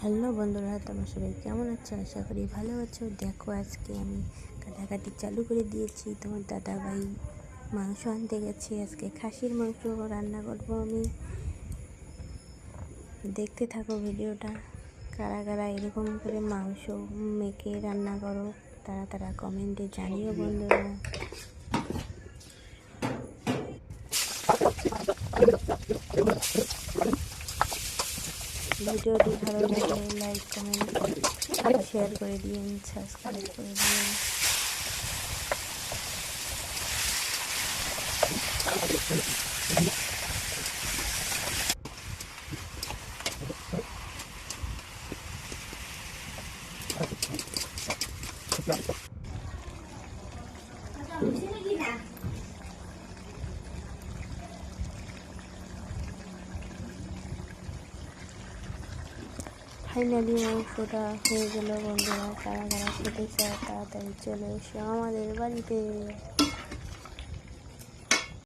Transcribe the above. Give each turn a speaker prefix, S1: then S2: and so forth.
S1: Hello বন্ধুরা, তোমরা সবাই কেমন আছো? আশা করি ভালো আছো। দেখো, আজকে আমি কাটাকাটি চালু করে দিয়েছি। তোমার দাদাভাই মাংস আনতে গেছে। আজকে খাসির মাংস রান্না করব আমি। দেখতে থাকো ভিডিওটা। কারা কারা এরকম করে মাংস মেখে রান্না করো, তারা তারা কমেন্টে জানিও বন্ধুরা। ভিডিওটি ভালো লাগলে লাইক, কমেন্ট, শেয়ার করে দিন, সাবস্ক্রাইব করে দিন। ফাইনালি মাংসটা হয়ে গেল বন্ধুরা। কারা কারা খেতে চায় তাড়াতাড়ি চলে এসো আমাদের বাড়িতে।